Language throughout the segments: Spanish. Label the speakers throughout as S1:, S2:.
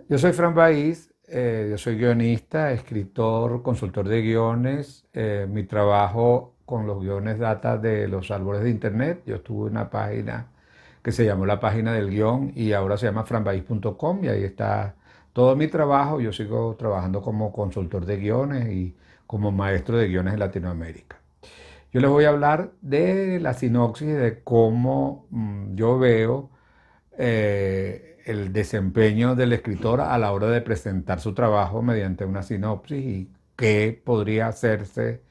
S1: Yo soy Fran Baiz, yo soy guionista, escritor, consultor de guiones. Mi trabajo con los guiones data de los árboles de internet. Yo tuve una página que se llamó la página del guión y ahora se llama franbaiz.com y ahí está todo mi trabajo. Yo sigo trabajando como consultor de guiones y como maestro de guiones en Latinoamérica. Yo les voy a hablar de la sinopsis de cómo yo veo el desempeño del escritor a la hora de presentar su trabajo mediante una sinopsis y qué podría hacerse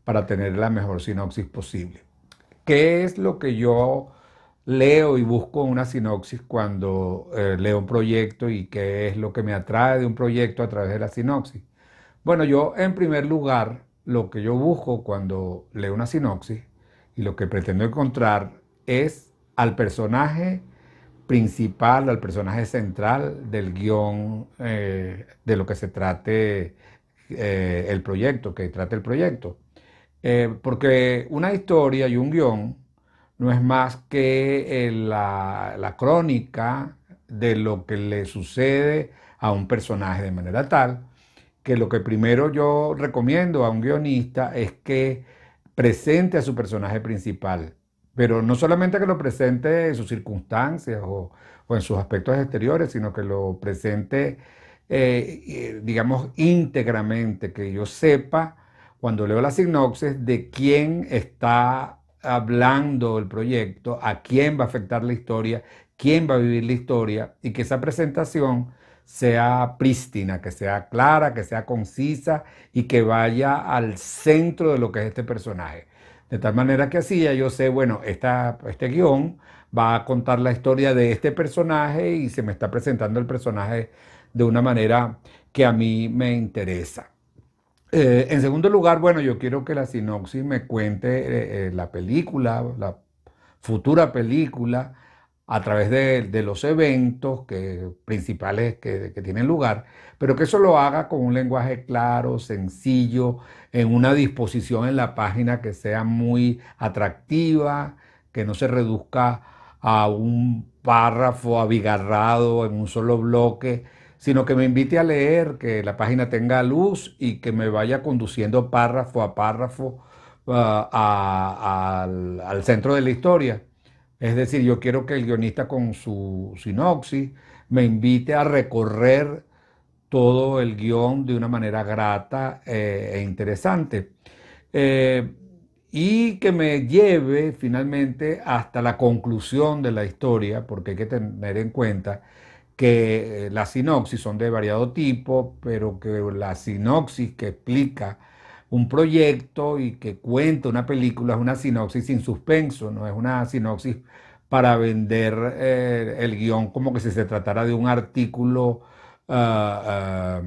S1: para tener la mejor sinopsis posible. ¿Qué es lo que yo leo y busco en una sinopsis cuando leo un proyecto y qué es lo que me atrae de un proyecto a través de la sinopsis? Bueno, yo en primer lugar, lo que yo busco cuando leo una sinopsis y lo que pretendo encontrar es al personaje principal, al personaje central del guión de lo que se trate el proyecto, que trate el proyecto. Porque una historia y un guión no es más que la crónica de lo que le sucede a un personaje de manera tal que lo que primero yo recomiendo a un guionista es que presente a su personaje principal, pero no solamente que lo presente en sus circunstancias o en sus aspectos exteriores, sino que lo presente, digamos, íntegramente, que yo sepa cuando leo la sinopsis de quién está hablando el proyecto, a quién va a afectar la historia, quién va a vivir la historia y que esa presentación sea prístina, que sea clara, que sea concisa y que vaya al centro de lo que es este personaje. De tal manera que así ya yo sé, bueno, este guión va a contar la historia de este personaje y se me está presentando el personaje de una manera que a mí me interesa. En segundo lugar, bueno, yo quiero que la sinopsis me cuente la película, la futura película, a través de los eventos principales que tienen lugar, pero que eso lo haga con un lenguaje claro, sencillo, en una disposición en la página que sea muy atractiva, que no se reduzca a un párrafo abigarrado en un solo bloque, sino que me invite a leer, que la página tenga luz y que me vaya conduciendo párrafo a párrafo al centro de la historia. Es decir, yo quiero que el guionista con su sinopsis me invite a recorrer todo el guión de una manera grata e interesante. Eh, y que me lleve finalmente hasta la conclusión de la historia, porque hay que tener en cuenta que las sinopsis son de variado tipo, pero que la sinopsis que explica un proyecto y que cuenta una película es una sinopsis sin suspenso, no es una sinopsis para vender el guión como que si se tratara de un artículo ah,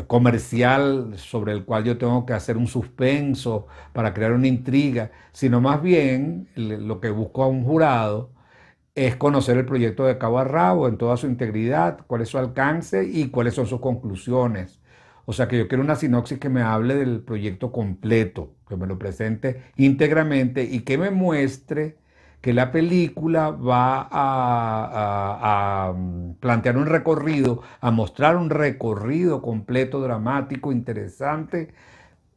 S1: comercial sobre el cual yo tengo que hacer un suspenso para crear una intriga, sino más bien lo que busco a un jurado es conocer el proyecto de cabo a rabo en toda su integridad, cuál es su alcance y cuáles son sus conclusiones. O sea que yo quiero una sinopsis que me hable del proyecto completo, que me lo presente íntegramente y que me muestre que la película va a plantear un recorrido, a mostrar un recorrido completo, dramático, interesante,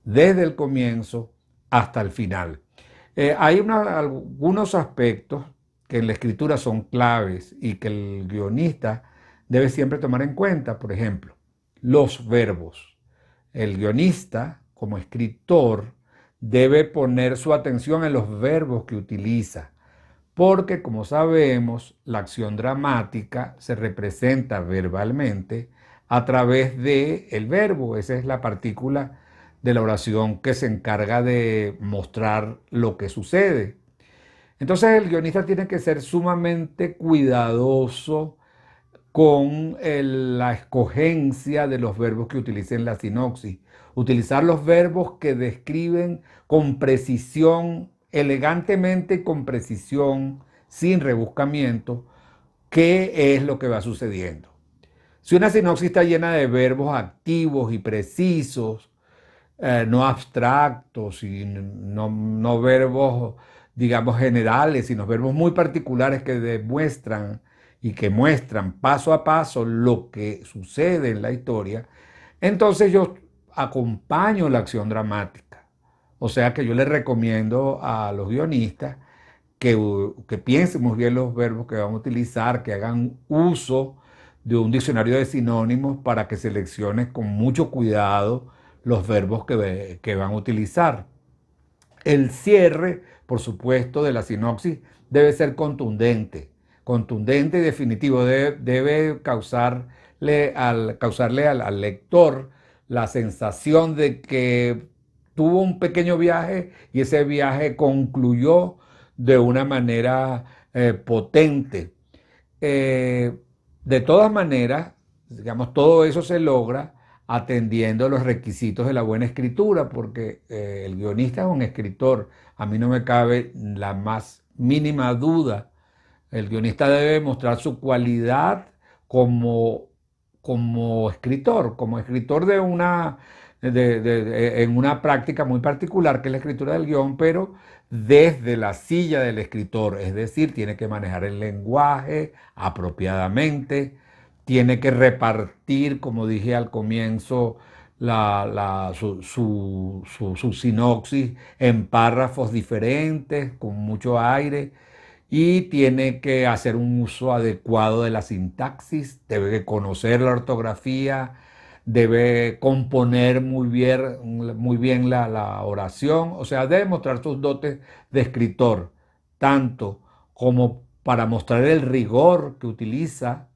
S1: desde el comienzo hasta el final. Hay algunos aspectos que en la escritura son claves y que el guionista debe siempre tomar en cuenta. Por ejemplo, los verbos. El guionista, como escritor, debe poner su atención en los verbos que utiliza, porque como sabemos, la acción dramática se representa verbalmente a través del verbo. Esa es la partícula de la oración que se encarga de mostrar lo que sucede. Entonces el guionista tiene que ser sumamente cuidadoso con la escogencia de los verbos que utilice en la sinopsis. Utilizar los verbos que describen con precisión, elegantemente y con precisión, sin rebuscamiento, qué es lo que va sucediendo. Si una sinopsis está llena de verbos activos y precisos, no abstractos y no verbos, digamos, generales, sino verbos muy particulares que demuestran y que muestran paso a paso lo que sucede en la historia, entonces yo acompaño la acción dramática. O sea que yo les recomiendo a los guionistas que piensen muy bien los verbos que van a utilizar, que hagan uso de un diccionario de sinónimos para que seleccionen con mucho cuidado los verbos que van a utilizar. El cierre, por supuesto, de la sinopsis debe ser contundente y definitivo. Debe causarle al lector la sensación de que tuvo un pequeño viaje y ese viaje concluyó de una manera potente. Eh, de todas maneras, digamos, todo eso se logra atendiendo los requisitos de la buena escritura, porque el guionista es un escritor. A mí no me cabe la más mínima duda. El guionista debe mostrar su cualidad como, como escritor de en una práctica muy particular, que es la escritura del guión, pero desde la silla del escritor, es decir, tiene que manejar el lenguaje apropiadamente, tiene que repartir, como dije al comienzo, su sinopsis en párrafos diferentes, con mucho aire, y tiene que hacer un uso adecuado de la sintaxis, debe conocer la ortografía, debe componer muy bien la oración, o sea, debe mostrar sus dotes de escritor, tanto como para mostrar el rigor que utiliza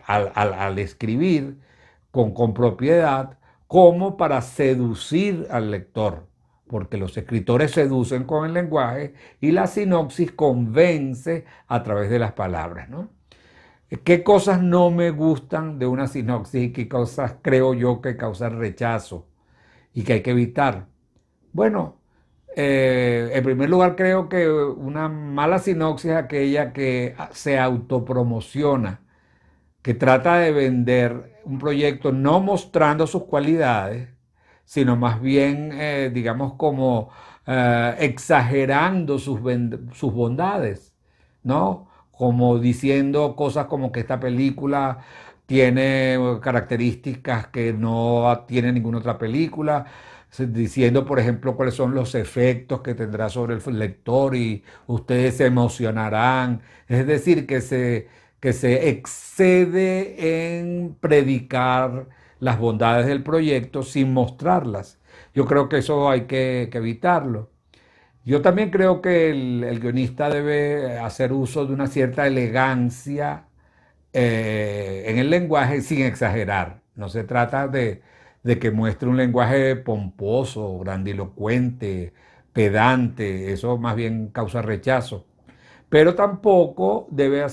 S1: al escribir con propiedad, como para seducir al lector, porque los escritores seducen con el lenguaje y la sinopsis convence a través de las palabras, ¿no? ¿Qué cosas no me gustan de una sinopsis y qué cosas creo yo que causan rechazo y que hay que evitar? Bueno, en primer lugar creo que una mala sinopsis es aquella que se autopromociona, que trata de vender un proyecto no mostrando sus cualidades, sino más bien, digamos, como exagerando sus bondades, ¿no? Como diciendo cosas como que esta película tiene características que no tiene ninguna otra película, diciendo, por ejemplo, cuáles son los efectos que tendrá sobre el lector y ustedes se emocionarán. Es decir, que se excede en predicar las bondades del proyecto sin mostrarlas. Yo creo que eso hay que evitarlo. Yo también creo que el guionista debe hacer uso de una cierta elegancia en el lenguaje sin exagerar. No se trata de que muestre un lenguaje pomposo, grandilocuente, pedante. Eso más bien causa rechazo, pero tampoco debe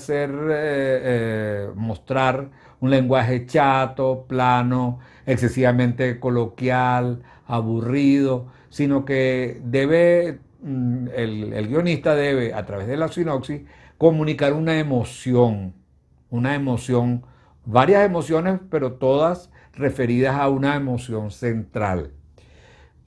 S1: mostrar un lenguaje chato, plano, excesivamente coloquial, aburrido, sino que el guionista debe, a través de la sinopsis, comunicar una emoción, varias emociones, pero todas referidas a una emoción central.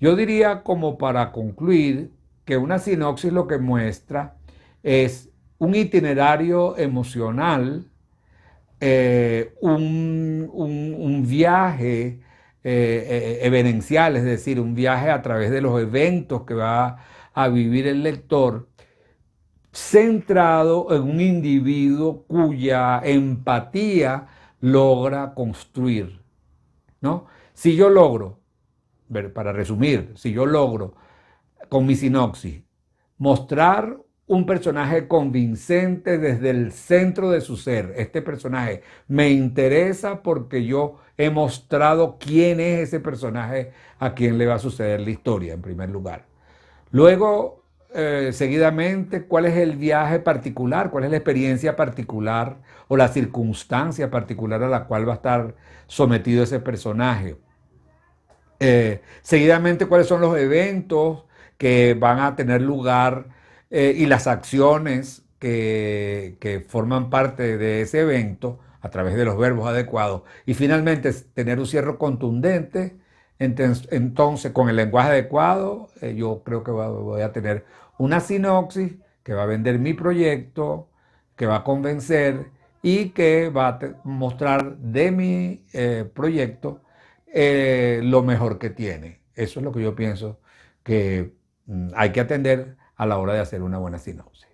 S1: Yo diría, como para concluir, que una sinopsis lo que muestra es un itinerario emocional, un viaje evidencial, es decir, un viaje a través de los eventos que va a vivir el lector, centrado en un individuo cuya empatía logra construir, ¿no? Si yo logro, para resumir, si yo logro con mi sinopsis mostrar un personaje convincente desde el centro de su ser. Este personaje me interesa porque yo he mostrado quién es ese personaje a quien le va a suceder la historia, en primer lugar. Luego, seguidamente, cuál es el viaje particular, cuál es la experiencia particular o la circunstancia particular a la cual va a estar sometido ese personaje. Seguidamente, cuáles son los eventos que van a tener lugar y las acciones que forman parte de ese evento a través de los verbos adecuados. Y finalmente, tener un cierre contundente. Entonces, con el lenguaje adecuado, yo creo que voy a tener una sinopsis que va a vender mi proyecto, que va a convencer y que va a mostrar de mi proyecto lo mejor que tiene. Eso es lo que yo pienso que hay que atender a la hora de hacer una buena sinopsis.